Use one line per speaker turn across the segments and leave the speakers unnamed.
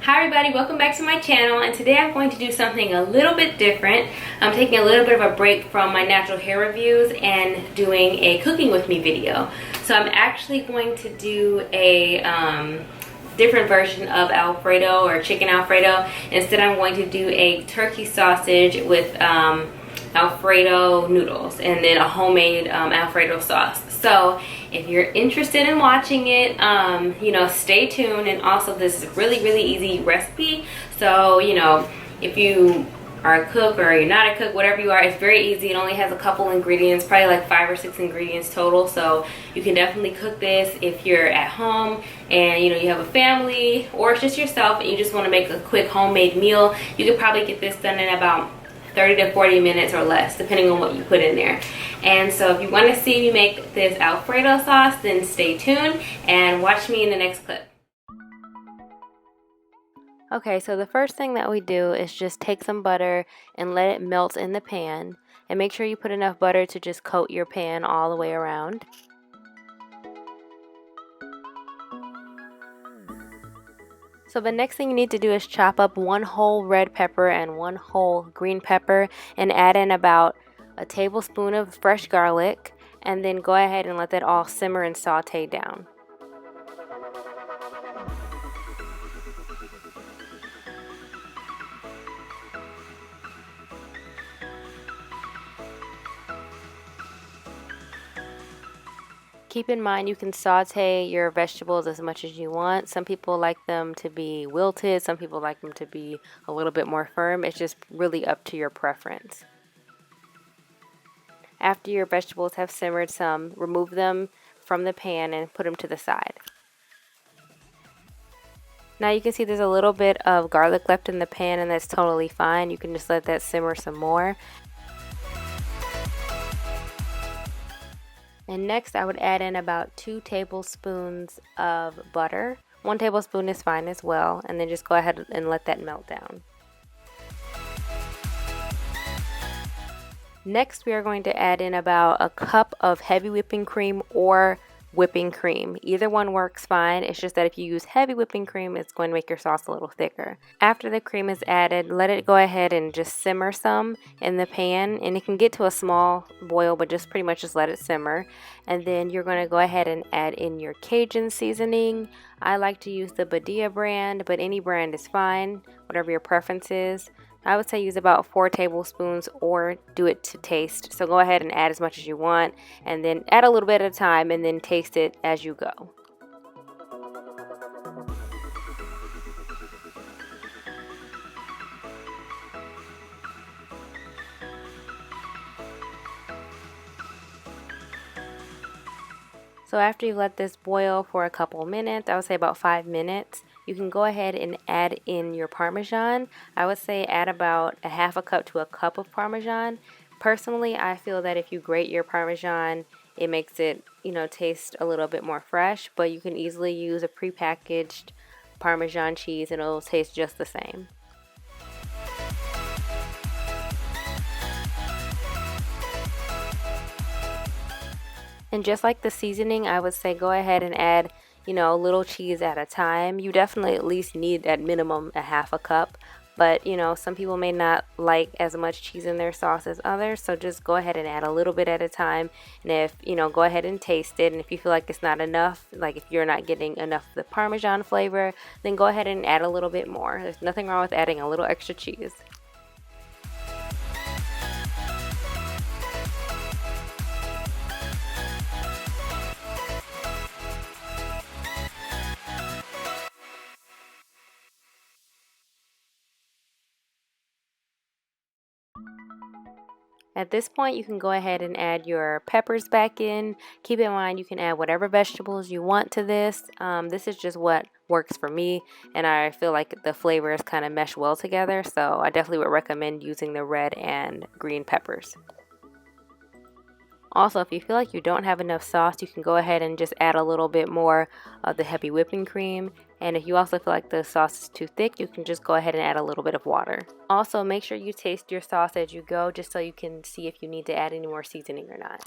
Hi everybody, welcome back to my channel, and today I'm going to do something a little bit different. I'm taking a little bit of a break from my natural hair reviews and doing a cooking with me video. So I'm actually going to do a different version of Alfredo or chicken Alfredo. Instead, I'm going to do a turkey sausage with Alfredo noodles and then a homemade Alfredo sauce. So if you're interested in watching it, stay tuned. And also, this is a really easy recipe. So, if you are a cook or you're not a cook, whatever you are, it's very easy. It only has a couple ingredients, probably like 5 or 6 ingredients total. So you can definitely cook this if you're at home and you have a family, or it's just yourself and you just want to make a quick homemade meal. You could probably get this done in about 30 to 40 minutes or less, depending on what you put in there. And so if you want to see me make this Alfredo sauce, then stay tuned and watch me in the next clip. Okay, so the first thing that we do is just take some butter and let it melt in the pan. And make sure you put enough butter to just coat your pan all the way around. So the next thing you need to do is chop up 1 whole red pepper and 1 whole green pepper and add in about a tablespoon of fresh garlic, and then go ahead and let that all simmer and saute down. Keep in mind you can saute your vegetables as much as you want. Some people like them to be wilted, some people like them to be a little bit more firm. It's just really up to your preference. After your vegetables have simmered some, remove them from the pan and put them to the side. Now you can see there's a little bit of garlic left in the pan, and that's totally fine. You can just let that simmer some more. And next I would add in about 2 tablespoons of butter. 1 tablespoon is fine as well, and then just go ahead and let that melt down. Next we are going to add in about a cup of heavy whipping cream or whipping cream. Either one works fine. It's just that if you use heavy whipping cream, it's going to make your sauce a little thicker. After the cream is added, let it go ahead and just simmer some in the pan, and it can get to a small boil, but just pretty much just let it simmer. And then you're going to go ahead and add in your Cajun seasoning. I like to use the Badia brand, but any brand is fine, whatever your preference is. I would say use about 4 tablespoons or do it to taste. So go ahead and add as much as you want, and then add a little bit at a time and then taste it as you go. So after you let this boil for a couple minutes, I would say about 5 minutes, you can go ahead and add in your Parmesan. I would say add about a half a cup to a cup of Parmesan. Personally, I feel that if you grate your Parmesan, it makes it, taste a little bit more fresh, but you can easily use a prepackaged Parmesan cheese and it'll taste just the same. And just like the seasoning, I would say go ahead and add, a little cheese at a time. You definitely at least need at minimum a half a cup. But, some people may not like as much cheese in their sauce as others. So just go ahead and add a little bit at a time. And if, go ahead and taste it. And if you feel like it's not enough, like if you're not getting enough of the Parmesan flavor, then go ahead and add a little bit more. There's nothing wrong with adding a little extra cheese. At this point, you can go ahead and add your peppers back in. Keep in mind, you can add whatever vegetables you want to this. This is just what works for me, and I feel like the flavors kind of mesh well together, so I definitely would recommend using the red and green peppers. Also, if you feel like you don't have enough sauce, you can go ahead and just add a little bit more of the heavy whipping cream. And if you also feel like the sauce is too thick, you can just go ahead and add a little bit of water. Also, make sure you taste your sauce as you go, just so you can see if you need to add any more seasoning or not.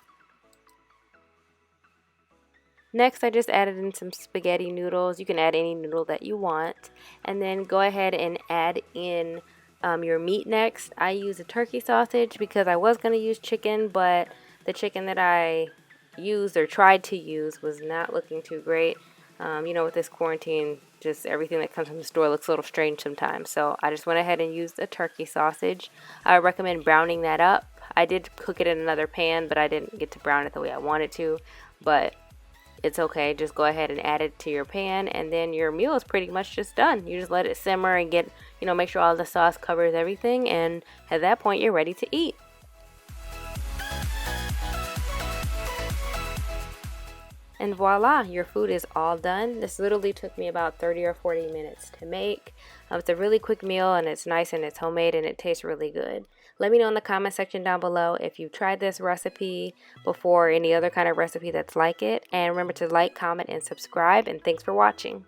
Next, I just added in some spaghetti noodles. You can add any noodle that you want. And then go ahead and add in your meat next. I use a turkey sausage because I was going to use chicken, but the chicken that I used or tried to use was not looking too great. You know, with this quarantine, just everything that comes from the store looks a little strange sometimes. So I just went ahead and used a turkey sausage. I recommend browning that up. I did cook it in another pan, but I didn't get to brown it the way I wanted to. But it's okay, just go ahead and add it to your pan, and then your meal is pretty much just done. You just let it simmer and get, make sure all the sauce covers everything, and at that point you're ready to eat. And voila, your food is all done. This literally took me about 30 or 40 minutes to make. It's a really quick meal, and it's nice, and it's homemade, and it tastes really good. Let me know in the comment section down below if you've tried this recipe before, or any other kind of recipe that's like it. And remember to like, comment, and subscribe, and thanks for watching.